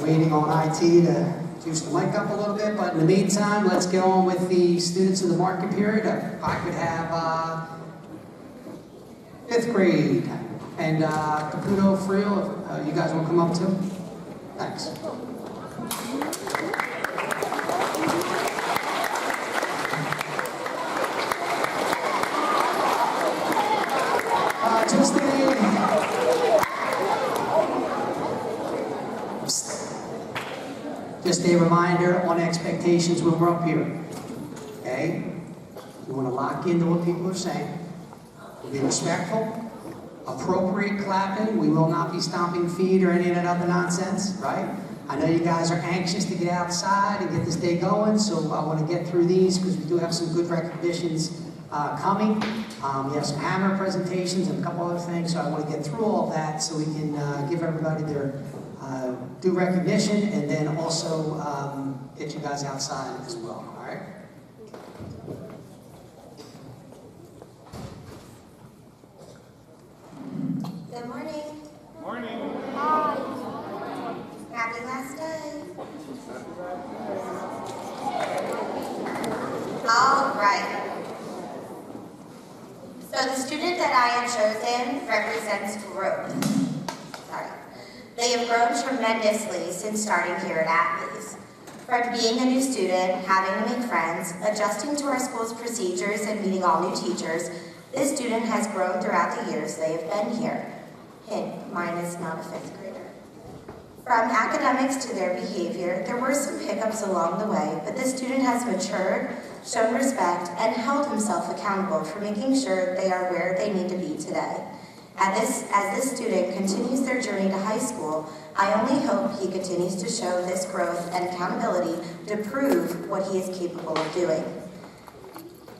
Waiting on IT to juice the mic up a little bit, but in the meantime, let's get on with the students of the marking period. I could have 5th grade and Caputo Friel, if you guys want to come up too. Thanks. Just a reminder on expectations when we're up here, okay? We want to lock into what people are saying. We'll be respectful, appropriate clapping. We will not be stomping feet or any of that other nonsense, right? I know you guys are anxious to get outside and get this day going, so I want to get through these because we do have some good recognitions coming. We have some hammer presentations and a couple other things, so I want to get through all that so we can give everybody their due recognition and then also get you guys outside as well, all right? Good morning. Morning. Hi. Happy last day. All right. So the student that I have chosen represents growth. They have grown tremendously since starting here at Attales. From being a new student, having to make friends, adjusting to our school's procedures, and meeting all new teachers, this student has grown throughout the years they have been here. Hint, mine is not a 5th grader. From academics to their behavior, there were some hiccups along the way, but this student has matured, shown respect, and held himself accountable for making sure they are where they need to be today. As this student continues their journey to high school, I only hope he continues to show this growth and accountability to prove what he is capable of doing.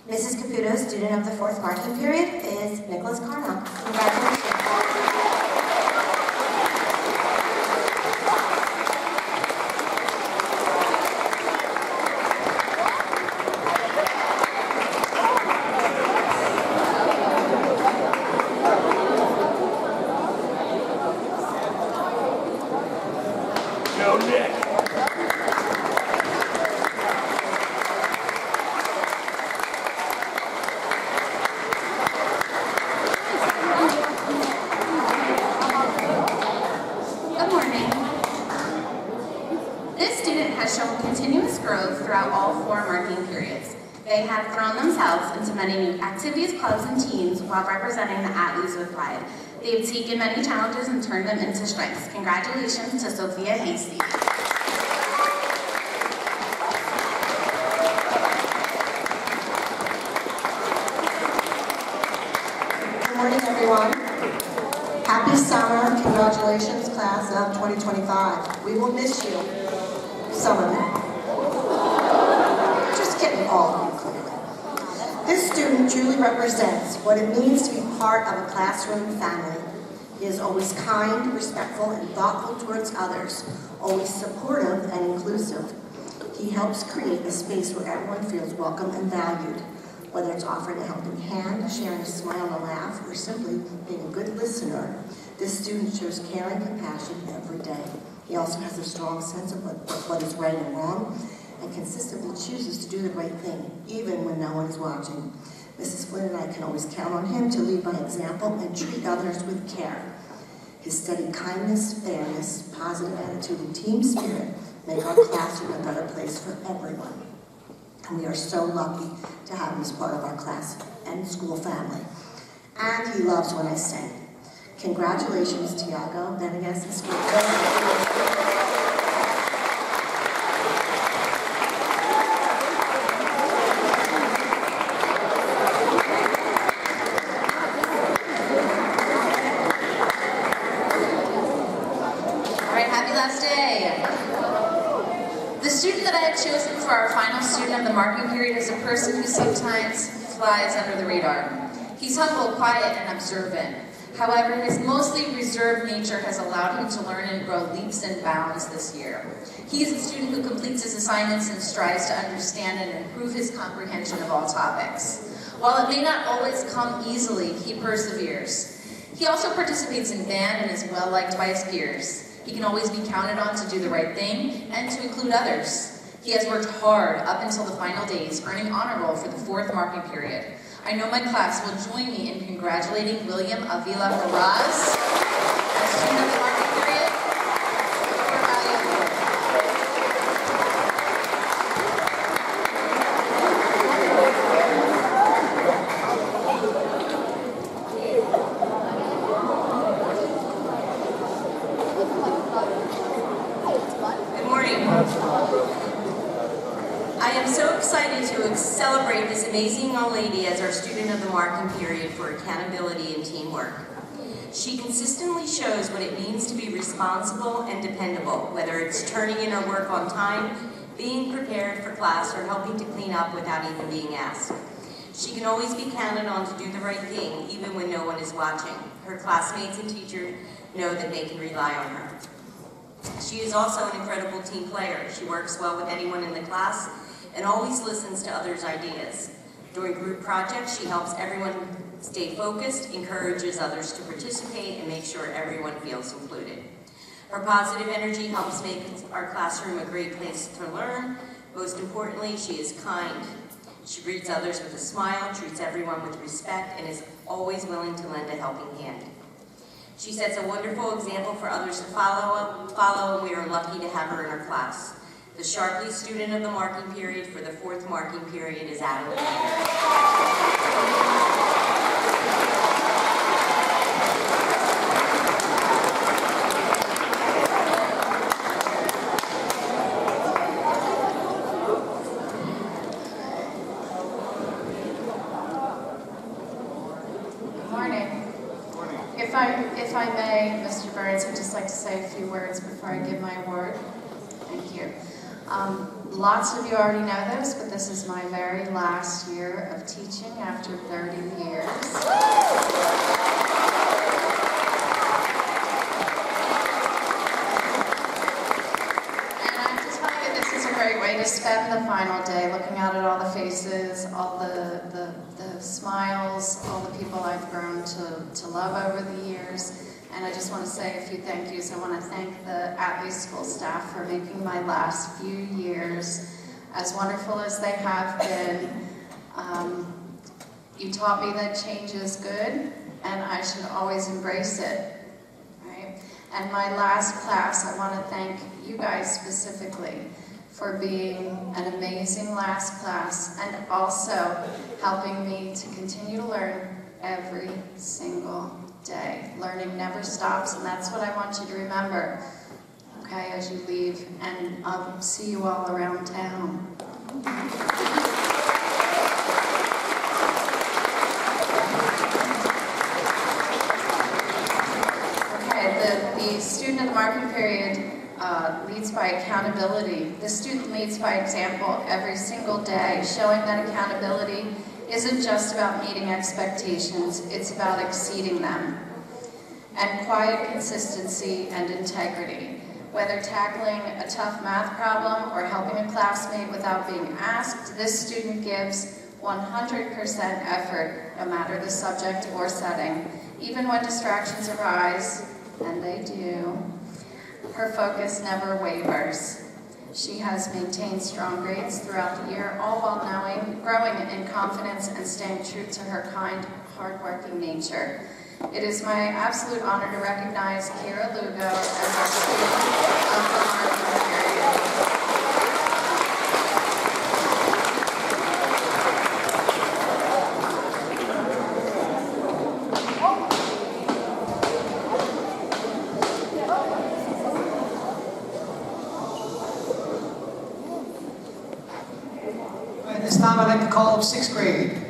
Mrs. Caputo, student of the 4th marking period, is Nicholas Carnock. Congratulations. They have thrown themselves into many new activities, clubs, and teams while representing the Attales with pride. They have taken many challenges and turned them into strengths. Congratulations to Sophia Hasty. Good morning, everyone. Happy summer. Congratulations, class of 2025. We will miss you, some of you. Just kidding, all of you, clearly. This student truly represents what it means to be part of a classroom family. He is always kind, respectful, and thoughtful towards others, always supportive and inclusive. He helps create a space where everyone feels welcome and valued, whether it's offering a helping hand, sharing a smile and a laugh, or simply being a good listener. This student shows care and compassion every day. He also has a strong sense of what is right and wrong, and consistently chooses to do the right thing, even when no one is watching. Mrs. Flynn and I can always count on him to lead by example and treat others with care. His steady kindness, fairness, positive attitude, and team spirit make our classroom a better place for everyone. And we are so lucky to have him as part of our class and school family. And he loves when I sing. Congratulations, Tiago, Venegas, and school. For our final student of the marking period is a person who sometimes flies under the radar. He's humble, quiet, and observant. However, his mostly reserved nature has allowed him to learn and grow leaps and bounds this year. He is a student who completes his assignments and strives to understand and improve his comprehension of all topics. While it may not always come easily, he perseveres. He also participates in band and is well liked by his peers. He can always be counted on to do the right thing and to include others. He has worked hard up until the final days, earning honor roll for the 4th marking period. I know my class will join me in congratulating William Avila Ferraz as student of the marking period for valuable work. Good morning. I am so excited to celebrate this amazing young lady as our student of the marking period for accountability and teamwork. She consistently shows what it means to be responsible and dependable, whether it's turning in her work on time, being prepared for class, or helping to clean up without even being asked. She can always be counted on to do the right thing, even when no one is watching. Her classmates and teachers know that they can rely on her. She is also an incredible team player. She works well with anyone in the class and always listens to others' ideas. During group projects, she helps everyone stay focused, encourages others to participate, and makes sure everyone feels included. Her positive energy helps make our classroom a great place to learn. Most importantly, she is kind. She greets others with a smile, treats everyone with respect, and is always willing to lend a helping hand. She sets a wonderful example for others to follow, and we are lucky to have her in our class. The Sharpley student of the marking period for the 4th marking period is Attales Family. Good morning. If I may, Mr. Burns, I'd just like to say a few words before I give my award. Thank you. Lots of you already know this, but this is my very last year of teaching after 30 years. And I have to tell you, this is a great way to spend the final day, looking out at all the faces, all the smiles, all the people I've grown to love over the years. And I just want to say a few thank yous. I want to thank the Attales School staff for making my last few years as wonderful as they have been. You taught me that change is good, and I should always embrace it. Right? And my last class, I want to thank you guys specifically for being an amazing last class and also helping me to continue to learn every single day. Learning never stops, and that's what I want you to remember, okay, as you leave, and I'll see you all around town. Okay, the student of the marking period leads by accountability. The student leads by example every single day, showing that accountability isn't just about meeting expectations, it's about exceeding them. And quiet consistency and integrity. Whether tackling a tough math problem or helping a classmate without being asked, this student gives 100% effort, no matter the subject or setting. Even when distractions arise, and they do, her focus never wavers. She has maintained strong grades throughout the year, all while growing in confidence and staying true to her kind, hardworking nature. It is my absolute honor to recognize Kira Lugo as our student of the marking period. At this time, I'd like to call up 6th grade.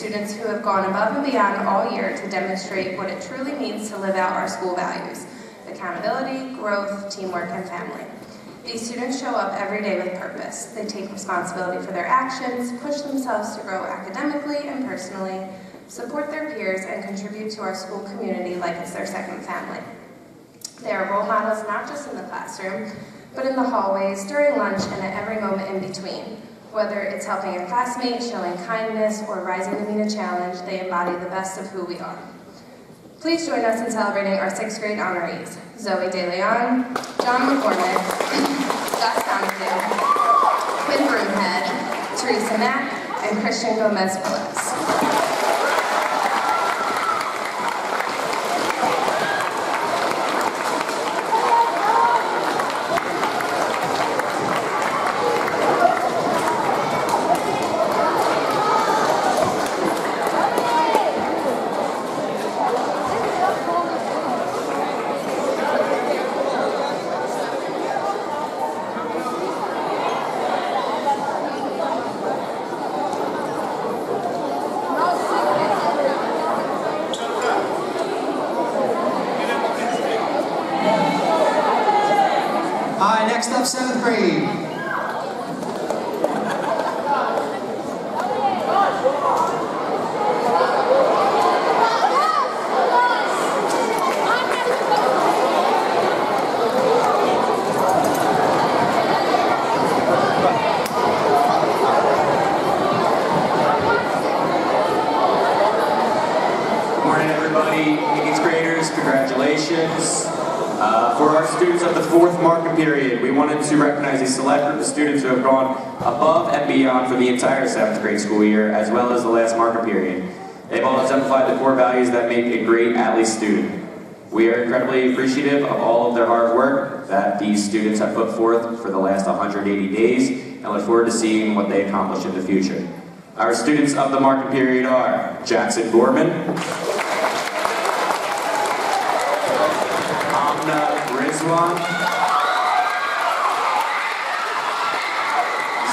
students who have gone above and beyond all year to demonstrate what it truly means to live out our school values: accountability, growth, teamwork, and family. These students show up every day with purpose. They take responsibility for their actions, push themselves to grow academically and personally, support their peers, and contribute to our school community like it's their second family. They are role models not just in the classroom, but in the hallways, during lunch, and at every moment in between. Whether it's helping a classmate, showing kindness, or rising to meet a challenge, they embody the best of who we are. Please join us in celebrating our 6th grade honorees: Zoe De Leon, John McCormick, Gus Donahue, Quinn Broomhead, Teresa Mack, and Christian Gomez-Phillips. Hi, next up, 7th grade. Morning, everybody. 8th graders, congratulations. For our students of the 4th marking period, we wanted to recognize a select group of students who have gone above and beyond for the entire 7th grade school year, as well as the last marker period. They've all exemplified the core values that make a great Attales student. We are incredibly appreciative of all of their hard work that these students have put forth for the last 180 days, and look forward to seeing what they accomplish in the future. Our students of the marking period are Jackson Gorman, Rizwan,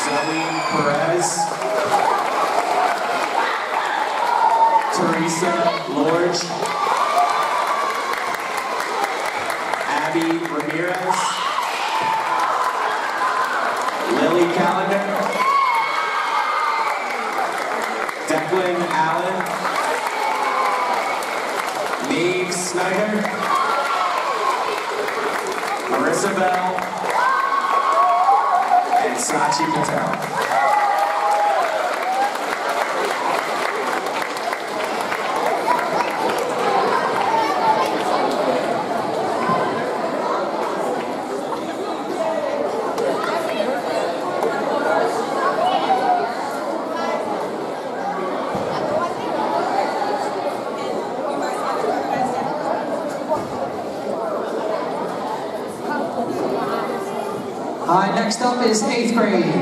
Zoe Perez, Teresa Lorge, Abby Ramirez, Lily Callender, Declan Allen, Maeve Snyder, Marissa Bell, and Sachi Patel. Next up is 8th grade.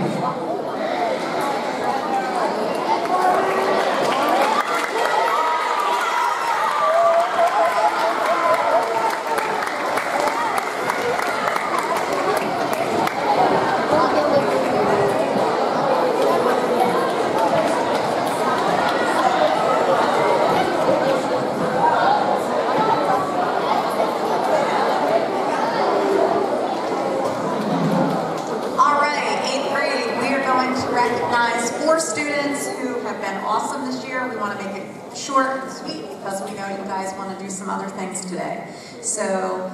Recognize 4 students who have been awesome this year. We want to make it short and sweet because we know you guys want to do some other things today. So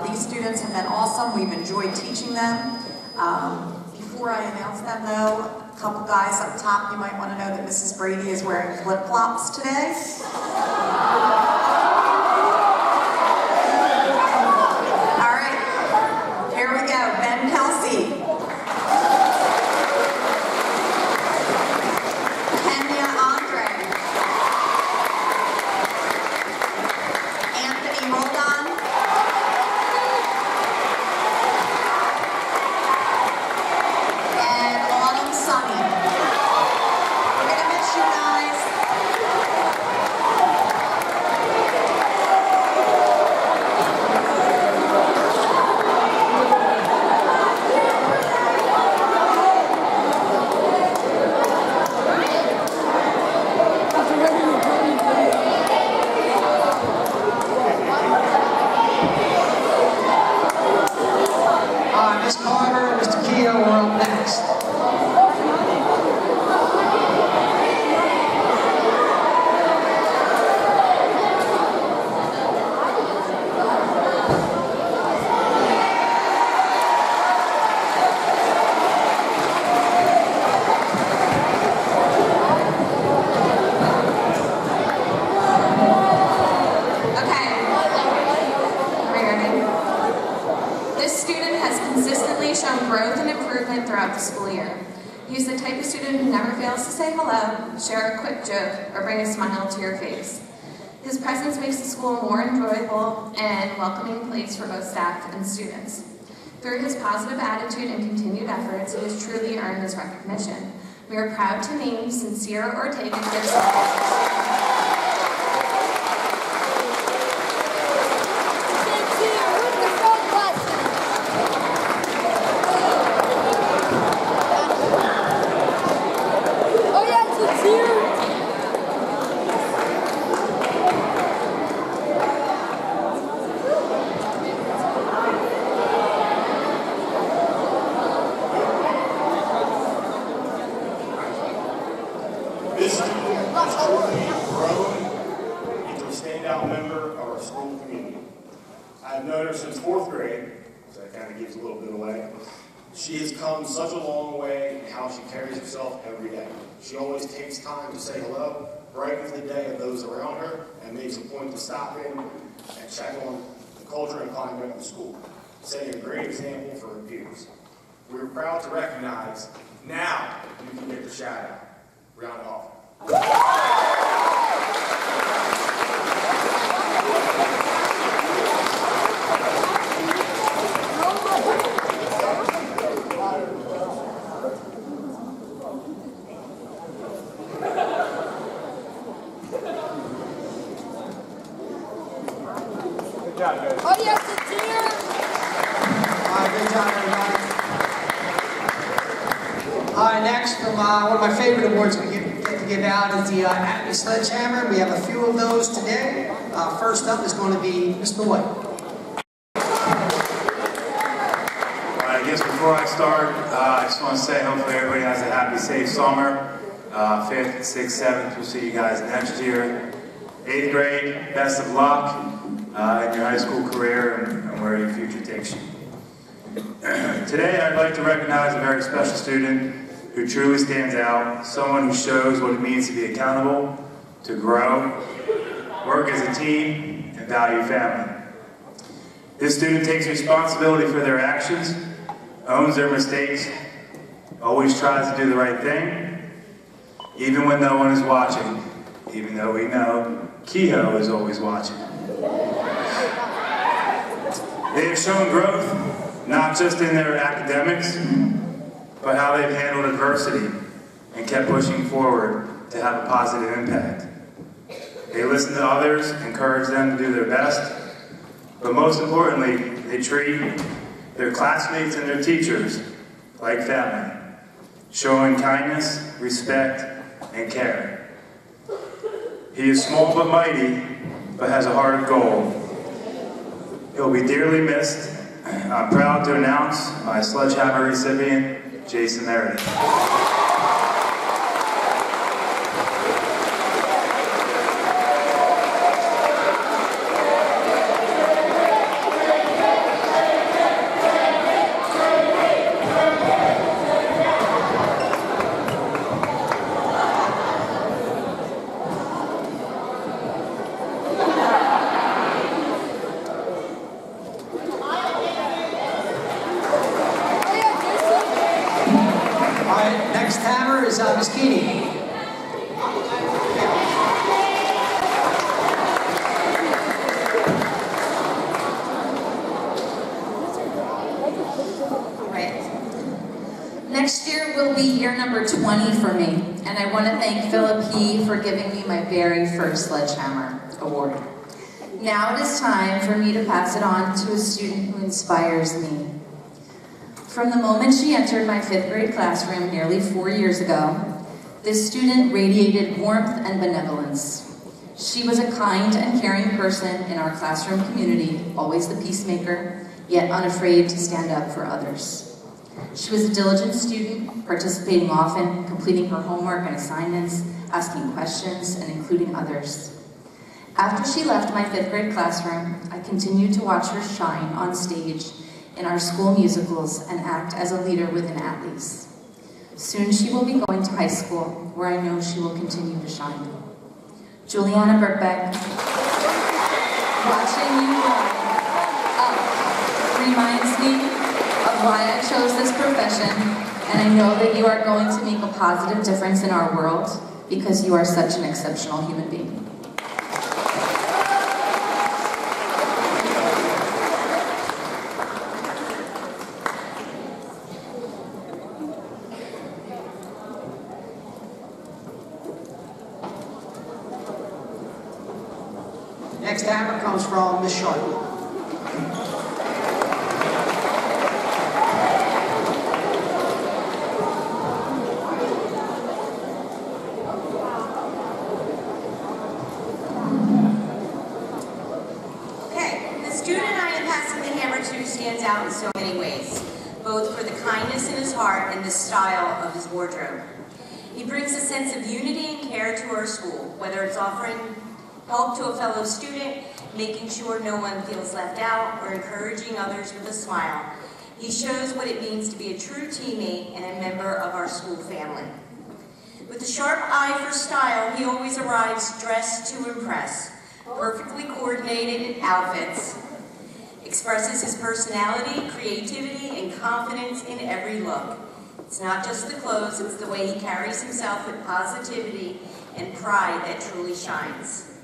these students have been awesome. We've enjoyed teaching them. Before I announce them though, a couple guys up top, you might want to know that Mrs. Brady is wearing flip-flops today. All right, here we go. Ben Kelsey. improvement throughout the school year. He's the type of student who never fails to say hello, share a quick joke, or bring a smile to your face. His presence makes the school a more enjoyable and welcoming place for both staff and students. Through his positive attitude and continued efforts, he has truly earned this recognition. We are proud to name Sincere Ortega Gibson. This student has truly grown into a standout member of our school community. I've known her since 4th grade, so that kind of gives a little bit away. She has come such a long way in how she carries herself every day. She always takes time to say hello, brightens the day of those around her, and makes a point to stop in and check on the culture and climate of the school, setting a great example for her peers. We're proud to recognize, now you can get the shout out. Round it off. Good job, guys. Oh, yes, it's here. All right, good job, everybody. All right, next, from one of my favorite awards we get to give out is the Acme Sledgehammer. We have a few of those today. First up is going to be Mr. White. I guess before I start, I just want to say hopefully everybody has a happy, safe summer. 5th, 6th, 7th, we'll see you guys next year. 8th grade, best of luck in your high school career and where your future takes you. Today I'd like to recognize a very special student who truly stands out, someone who shows what it means to be accountable, to grow, work as a team, and value family. This student takes responsibility for their actions, owns their mistakes, always tries to do the right thing, even when no one is watching, even though we know Kehoe is always watching. They have shown growth, not just in their academics, but how they've handled adversity and kept pushing forward to have a positive impact. They listen to others, encourage them to do their best, but most importantly, they treat their classmates and their teachers like family, showing kindness, respect, and care. He is small but mighty, but has a heart of gold. He'll be dearly missed. I'm proud to announce my Sledgehammer recipient, Jason Meredith. Next hammer is Miss Keeney. Next year will be year number 20 for me, and I want to thank Philip He for giving me my very first Sledgehammer Award. Now it is time for me to pass it on to a student who inspires me. From the moment she entered my 5th grade classroom nearly 4 years ago, this student radiated warmth and benevolence. She was a kind and caring person in our classroom community, always the peacemaker, yet unafraid to stand up for others. She was a diligent student, participating often, completing her homework and assignments, asking questions, and including others. After she left my 5th grade classroom, I continued to watch her shine on stage in our school musicals and act as a leader within Attales. Soon she will be going to high school, where I know she will continue to shine. Juliana Burbeck, watching you up reminds me of why I chose this profession. profession, and I know that you are going to make a positive difference in our world because you are such an exceptional human being. Next hammer comes from Miss Sharp. Stands out in so many ways, both for the kindness in his heart and the style of his wardrobe. He brings a sense of unity and care to our school, whether it's offering help to a fellow student, making sure no one feels left out, or encouraging others with a smile. He shows what it means to be a true teammate and a member of our school family. With a sharp eye for style, he always arrives dressed to impress, perfectly coordinated outfits, expresses his personality, creativity, and confidence in every look. It's not just the clothes, it's the way he carries himself with positivity and pride that truly shines.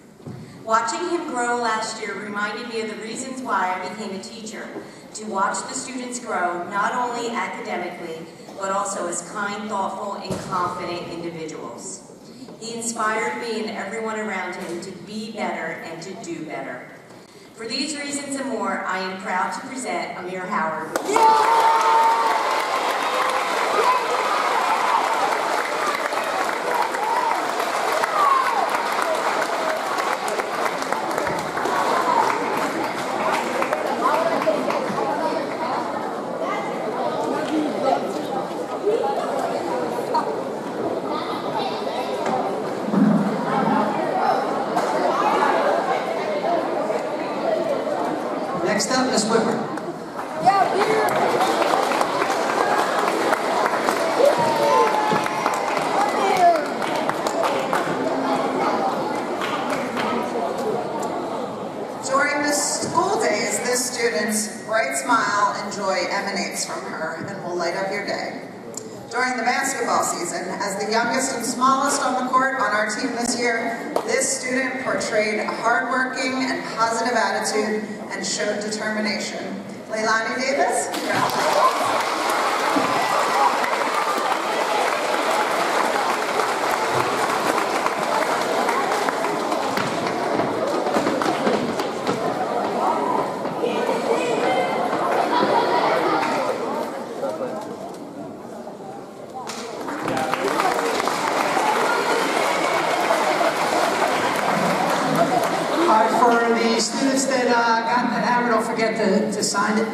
Watching him grow last year reminded me of the reasons why I became a teacher, to watch the students grow, not only academically, but also as kind, thoughtful, and confident individuals. He inspired me and everyone around him to be better and to do better. For these reasons and more, I am proud to present Amir Howard. Next up, Miss Whitmer. During the school days, this student's bright smile and joy emanates from her and will light up your day. During the basketball season, as the youngest and smallest on the court on our team this year, this student portrayed a hardworking and positive attitude and showed determination. Leilani Davis, congratulations. Students that got the hammer, don't forget to sign it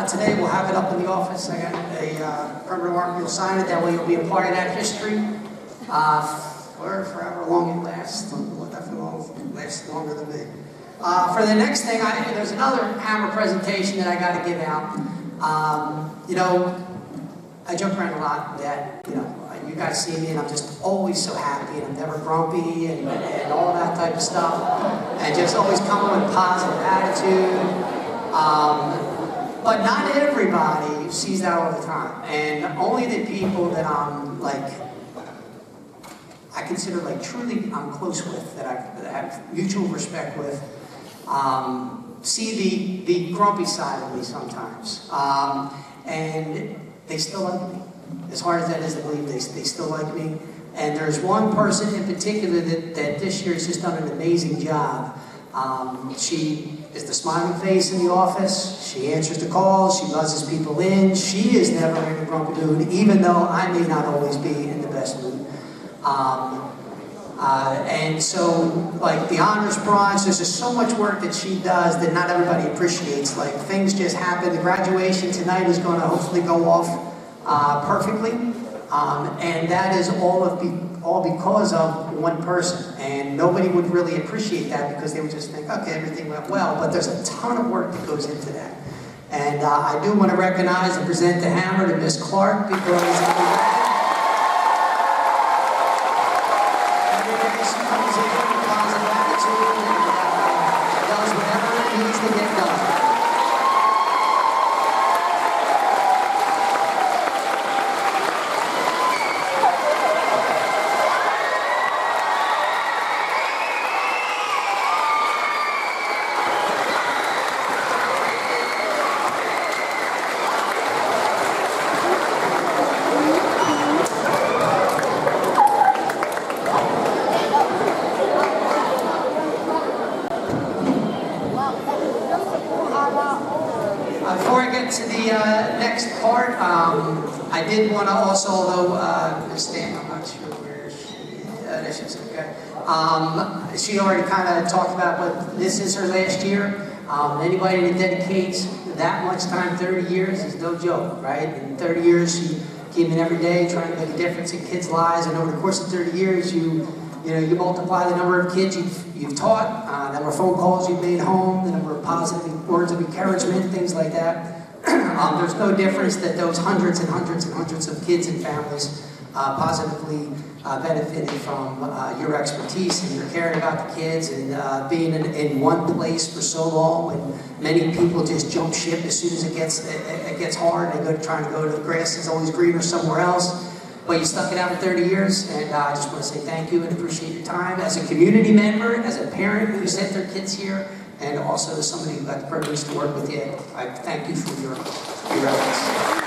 today. We'll have it up in the office. I got a permanent marker. You'll sign it. That way you'll be a part of that history for however long it lasts. Lasts longer than me. For the next thing, there's another hammer presentation that I got to give out. You know, I joke around a lot that, you know, you guys see me and I'm just always so happy and I'm never grumpy and all that type of stuff. And just always coming with a positive attitude. But not everybody sees that all the time. And only the people that I'm like, I consider like truly I'm close with, that I have mutual respect with, see the grumpy side of me sometimes. And they still like me. As hard as that is to believe, they still like me. And there's one person in particular that this year has just done an amazing job. She is the smiling face in the office. She answers the calls. She buzzes people in. She is never in a grumpy mood, even though I may not always be in the best mood. And so, like the honors bronze, there's just so much work that she does that not everybody appreciates. Like things just happen. The graduation tonight is going to hopefully go off perfectly, and that is all because of one person. And nobody would really appreciate that because they would just think, okay, everything went well. But there's a ton of work that goes into that. And I do want to recognize and present the hammer to Miss Clark because. Does whatever it needs to get done. before I get to the next part, I did want to also, although Ms. Stan, I'm not sure where she is. There she is, okay. She already kind of talked about, but this is her last year. Anybody that dedicates that much time, 30 years, is no joke, right? In 30 years, she came in every day trying to make a difference in kids' lives, and over the course of 30 years, you multiply the number of kids you've taught, the number of phone calls you've made home, the number of positive words of encouragement, things like that. There's no difference that those hundreds and hundreds and hundreds of kids and families positively benefited from your expertise and your caring about the kids and being in one place for so long when many people just jump ship as soon as it gets hard. They trying to go to the grass is always greener somewhere else. But you stuck it out for 30 years, and I just want to say thank you and appreciate your time as a community member, as a parent who sent their kids here, and also as somebody who got the privilege to work with you. I thank you for your efforts.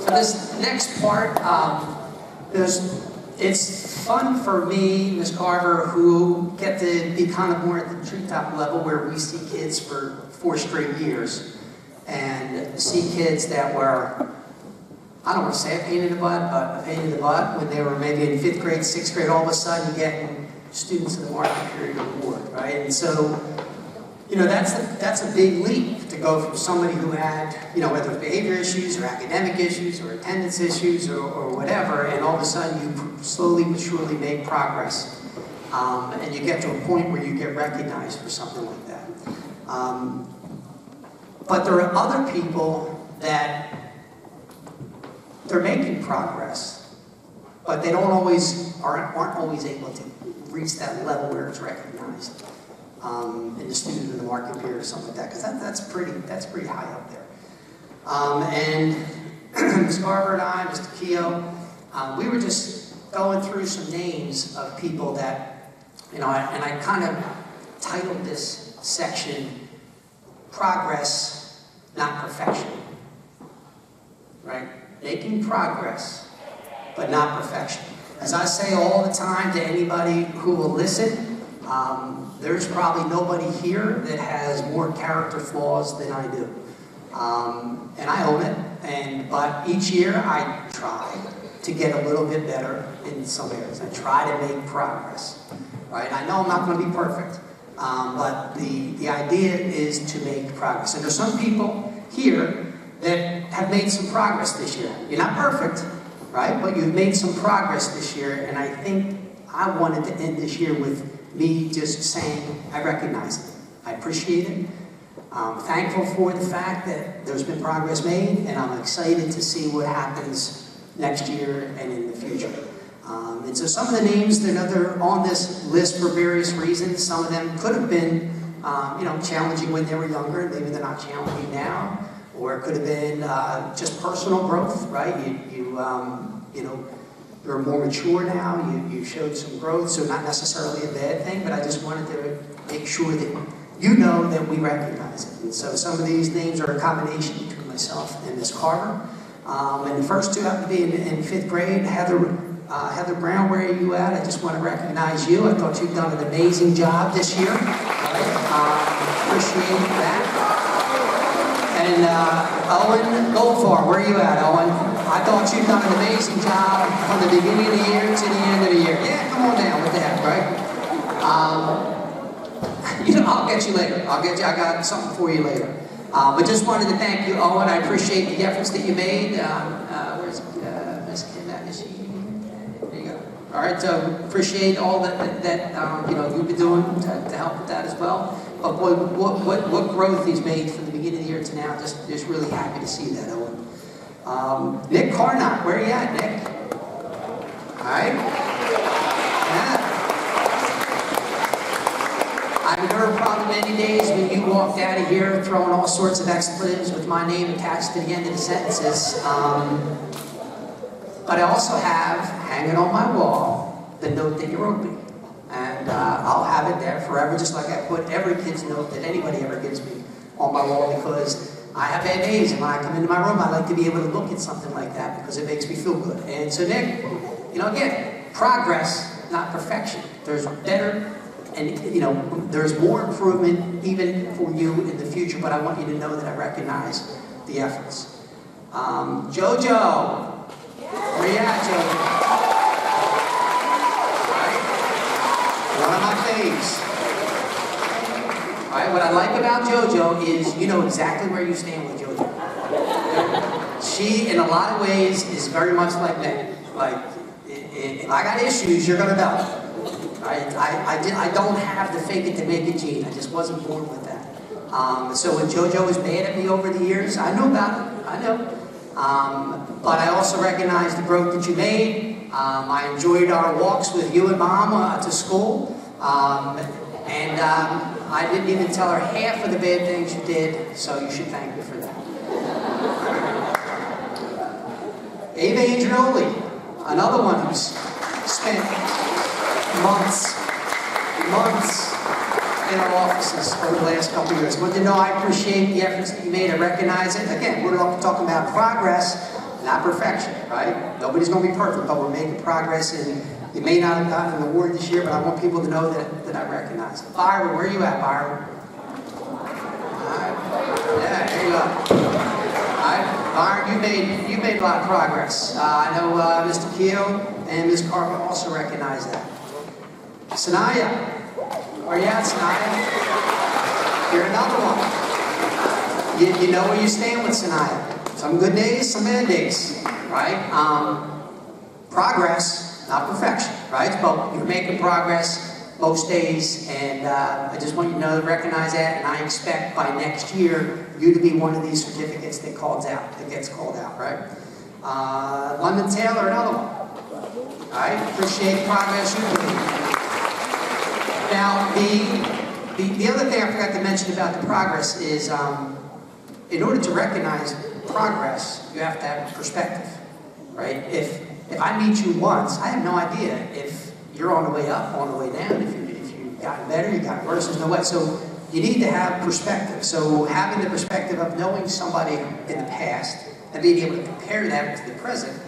This next part, it's fun for me, Ms. Carver, who get to be kind of more at the treetop level where we see kids for 4 straight years and see kids that were, I don't want to say a pain in the butt, but a pain in the butt when they were maybe in 5th grade, 6th grade, all of a sudden getting Students of the Marking Period Award, right? And so, that's a big leap to go from somebody who had, whether it's behavior issues or academic issues or attendance issues or whatever, and all of a sudden you slowly but surely make progress. And you get to a point where you get recognized for something like that. But there are other people that they're making progress, but they aren't always able to reach that level where it's recognized. In the Student of the Marking Period or something like that, because that's pretty high up there. And Ms. Garber and I, Mr. Keogh, we were just going through some names of people that, and I kind of titled this section, Progress, Not Perfection. Right? Making progress, but not perfection. As I say all the time to anybody who will listen, there's probably nobody here that has more character flaws than I do. And I own it, but each year I try to get a little bit better in some areas. I try to make progress, right? I know I'm not going to be perfect, but the idea is to make progress. And there's some people here that have made some progress this year. You're not perfect, right? But you've made some progress this year, and I think I wanted to end this year with me just saying, I recognize it. I appreciate it. I'm thankful for the fact that there's been progress made, and I'm excited to see what happens next year and in the future. And so some of the names, they're on this list for various reasons. Some of them could have been, challenging when they were younger. Maybe they're not challenging now. Or it could have been just personal growth, right? You're more mature now, you showed some growth, so not necessarily a bad thing, but I just wanted to make sure that you know that we recognize it. And so some of these names are a combination between myself and Ms. Carver. And the first two happen to be in 5th grade. Heather Brown, where are you at? I just want to recognize you. I thought you've done an amazing job this year. Right? Appreciate that. And Owen Goldfarb, where are you at, Owen? I thought you've done an amazing job from the beginning of the year to the end of the year. Yeah, come on down with that, right? I'll get you later. I got something for you later. But just wanted to thank you, Owen. I appreciate the efforts that you made. Where's Miss Kim at? Is she here? There you go. All right, so appreciate all that you've been doing to help with that as well. But boy, what growth he's made from the beginning of the year to now, just really happy to see that, Owen. Nick Carnot, where are you at, Nick? All right. Yeah. I've heard probably many days when you walked out of here throwing all sorts of expletives with my name attached to the end of the sentences. But I also have, hanging on my wall, the note that you wrote me. And I'll have it there forever, just like I put every kid's note that anybody ever gives me on my wall, because I have bad days, and when I come into my room, I like to be able to look at something like that because it makes me feel good. And so Nick, again, progress, not perfection. There's better, and there's more improvement even for you in the future, but I want you to know that I recognize the efforts. Jojo, where you at, Jojo? One of my faves. All right, what I like about JoJo is you know exactly where you stand with JoJo. She, in a lot of ways, is very much like me. Like, if I got issues, you're gonna know. I don't have the fake it to make it gene. I just wasn't born with that. So when JoJo was mad at me over the years, I know about it. I know. But I also recognize the growth that you made. I enjoyed our walks with you and Mom to school. I didn't even tell her half of the bad things you did, so you should thank me for that. Ava Andreoli, another one who's spent months in our offices over the last couple of years. But I appreciate the efforts that you made. I recognize it. Again, we're talking about progress, not perfection, right? Nobody's going to be perfect, but we're making progress, and you may not have gotten an award this year, but I want people to know that I recognize it. Byron, where are you at, Byron? Yeah, there you go. Byron, you made a lot of progress. I know Mr. Keogh and Ms. Carver also recognize that. Sanaya, where are you at, Sanaya? You're another one. You know where you stand with Sanaya. Some good days, some bad days, right? Progress, not perfection, right? But you're making progress most days, and I just want you to know, recognize that, and I expect by next year you to be one of these certificates that gets called out, right? London Taylor, another one. All right, appreciate the progress you're doing. Now, the other thing I forgot to mention about the progress is, in order to recognize progress, you have to have perspective, right? If I meet you once, I have no idea if you're on the way up, on the way down. If you've gotten better, you've gotten worse, there's no way. So you need to have perspective. So having the perspective of knowing somebody in the past and being able to compare that to the present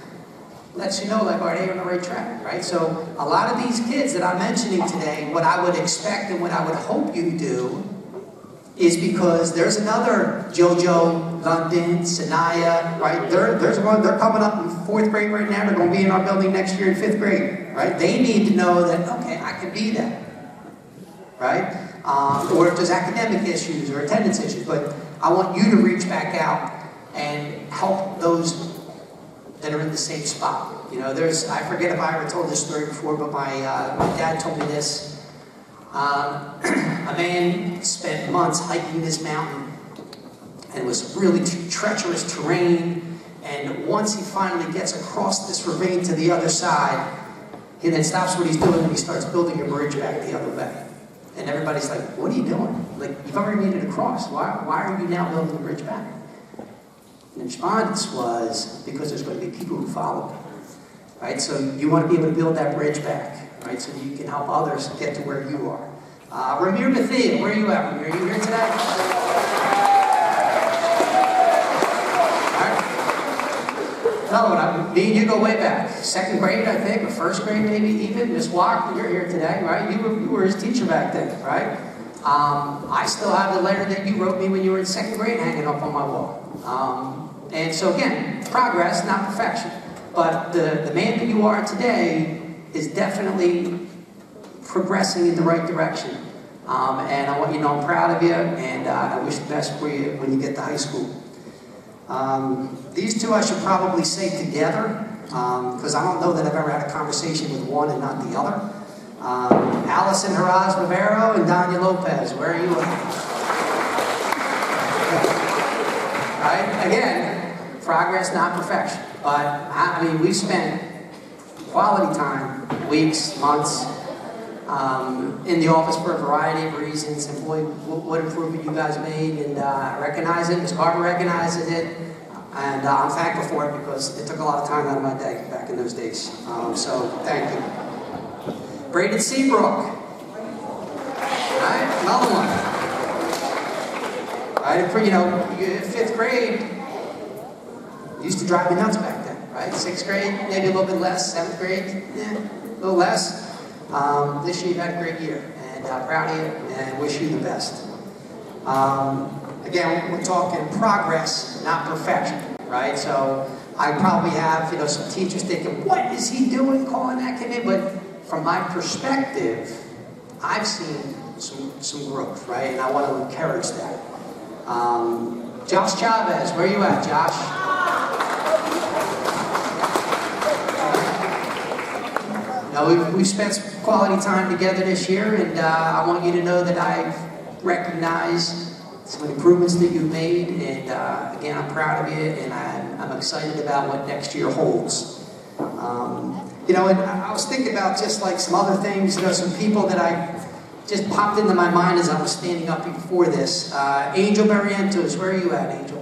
lets you know, like, are they on the right track, right? So a lot of these kids that I'm mentioning today, what I would expect and what I would hope you do is, because there's another JoJo, London, Sanaya, right? They're coming up in 4th grade right now. They're going to be in our building next year in 5th grade, right? They need to know that, okay, I can be that, right? Or if there's academic issues or attendance issues, but I want you to reach back out and help those that are in the same spot. I forget if I ever told this story before, but my dad told me this. A man spent months hiking this mountain, and it was really treacherous terrain, and once he finally gets across this ravine to the other side, he then stops what he's doing and he starts building a bridge back the other way. And everybody's like, what are you doing? Like, you've already made it across. Why are you now building a bridge back? And the response was, because there's going to be people who follow me, right? So you want to be able to build that bridge back, right? So you can help others get to where you are. Ramir Bethia, where are you at, Ramir? Are you here today? All right. Another one, me and you go way back. 2nd grade, I think, or 1st grade maybe even. Miss Walk, you're here today, right? You were his teacher back then, right? I still have the letter that you wrote me when you were in 2nd grade hanging up on my wall. And so again, progress, not perfection. But the man that you are today is definitely progressing in the right direction. And I want you to know I'm proud of you, and I wish the best for you when you get to high school. These two I should probably say together, because I don't know that I've ever had a conversation with one and not the other. Allison Haraz Rivero and Danya Lopez, where are you at? Right? Again, progress, not perfection. But, we spent quality time, weeks, months, in the office for a variety of reasons, and boy, what improvement you guys made, and I recognize it, Ms. Carver recognizes it, and I'm thankful for it because it took a lot of time out of my day back in those days. So, thank you. Braden Seabrook. Right, another one. Right? For, you know, 5th grade used to drive me nuts back then, right? 6th grade, maybe a little bit less. 7th grade, a little less. This year you've had a great year, and proud of you, and wish you the best. Again, we're talking progress, not perfection, right? So I probably have, you know, some teachers thinking, what is he doing calling that kid in? But from my perspective, I've seen some growth, right? And I want to encourage that. Josh Chavez, where are you at, Josh? Now, we've spent some quality time together this year, and I want you to know that I've recognized some improvements that you've made, and again, I'm proud of you, and I'm excited about what next year holds. You know, and I was thinking about just like some other things, you know, some people that I just popped into my mind as I was standing up before this. Angel Barrientos, where are you at, Angel?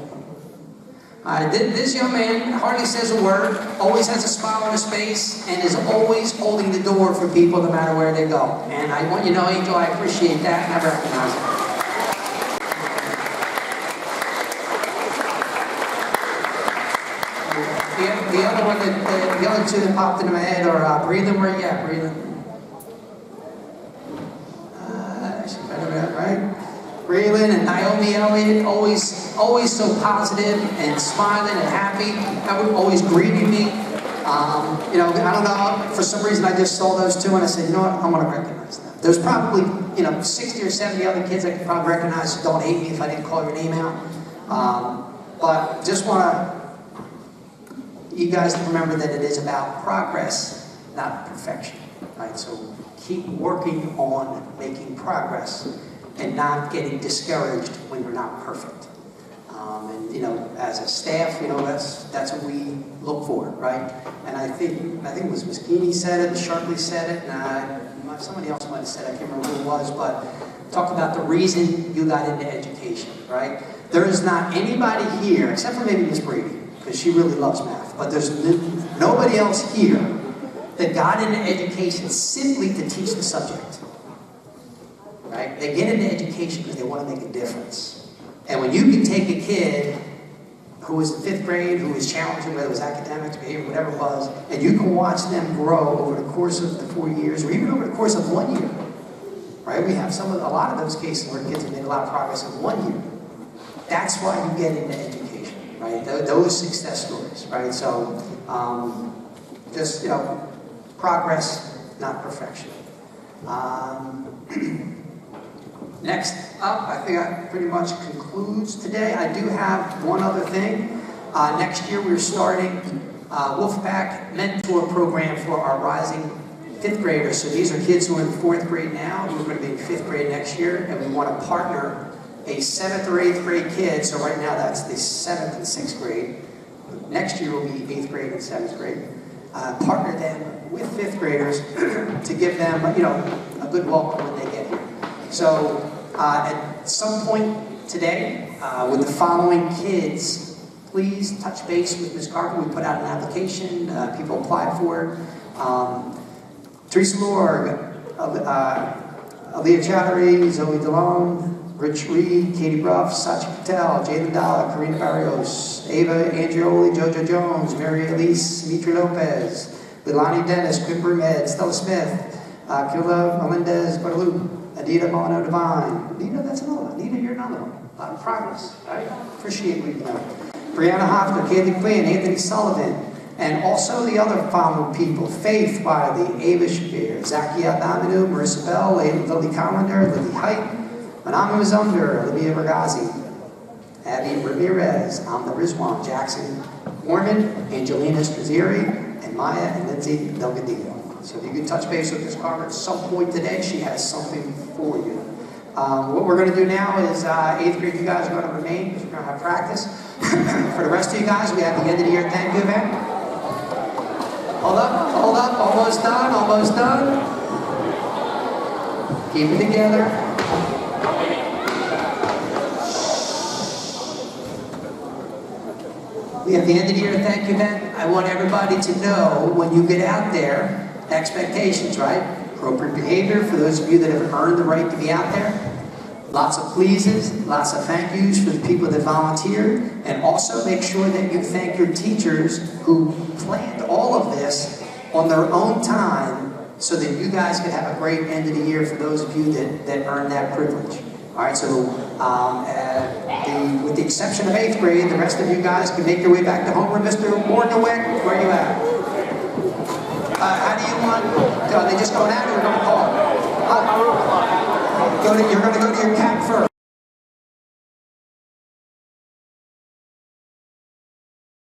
This young man hardly says a word, always has a smile on his face, and is always holding the door for people no matter where they go. And I want you to know, Angel, I appreciate that, and I recognize it. The other one, the other two that popped into my head are Breathin', where you at, Breathin'? Right? Raylan and Naomi Elliott, always so positive and smiling and happy, always greeting me. You know, I don't know, for some reason I just saw those two and I said, you know what, I want to recognize them. There's probably, you know, 60 or 70 other kids I could probably recognize who don't hate me if I didn't call your name out. But just want you guys to remember that it is about progress, not perfection. Right? So keep working on making progress and not getting discouraged when you're not perfect. And you know, as a staff, you know, that's what we look for, right? And I think it was Ms. Keeney said it, Sharpley said it, and somebody else might have said it, I can't remember who it was, but talk about the reason you got into education, right? There is not anybody here, except for maybe Ms. Brady, because she really loves math, but there's nobody else here that got into education simply to teach the subject. Right? They get into education because they want to make a difference. And when you can take a kid who was in 5th grade, who was challenging, whether it was academics, behavior, whatever it was, and you can watch them grow over the course of the 4 years, or even over the course of 1 year. Right? We have a lot of those cases where kids have made a lot of progress in 1 year. That's why you get into education, right? Those success stories, right? So, just, you know, progress, not perfection. Next up, I think that pretty much concludes today. I do have one other thing. Next year we're starting Wolfpack Mentor Program for our rising 5th graders. So these are kids who are in 4th grade now, who are going to be in 5th grade next year, and we want to partner a 7th or 8th grade kid. So right now that's the 7th and 6th grade. Next year will be 8th grade and 7th grade. Partner them with 5th graders to give them, you know, a good welcome when they get here. So at some point today, with the following kids, please touch base with Ms. Carter. We put out an application. People applied for it. Teresa Lorg, Aaliyah Chowdhury, Zoe DeLone, Rich Reed, Katie Ruff, Sachi Patel, Jalen Dalla, Karina Barrios, Ava Andrioli, Jojo Jones, Mary Elise, Mitri Lopez, Leilani Dennis, Quinn Broomhead, Stella Smith, Kila Melendez Guadalupe, Anita Mono Divine. Anita, that's another one. Anita, you're another one. A lot of progress. I appreciate what you've done. Brianna Hoffner, Kaylee Quinn, Anthony Sullivan, and also the other following people: Faith Wiley, Ava Shabir, Zakia Daminu, Marissa Bell, Lily Collender, Lily Height, Manami Mazunder, Olivia Ragazzi, Abby Ramirez, Amna Rizwan, Jackson Mormon, Angelina Strazieri, and Maya and Lindsay Delgadillo. So if you can touch base with Ms. Carter at some point today, she has something for you. What we're going to do now is 8th grade, you guys are going to remain because we're going to have practice. For the rest of you guys, we have the end of the year thank you event. Hold up, almost done. Keep it together. We have the end of the year thank you event. I want everybody to know when you get out there, expectations, right? Appropriate behavior for those of you that have earned the right to be out there. Lots of pleases, lots of thank yous for the people that volunteered, and also make sure that you thank your teachers who planned all of this on their own time so that you guys could have a great end of the year for those of you that earned that privilege. All right, so with the exception of 8th grade, the rest of you guys can make your way back to homeroom. Mr. Warnowick, where are you at? How do you want, are they just going out or you're going to call? You're going to go to your cap first.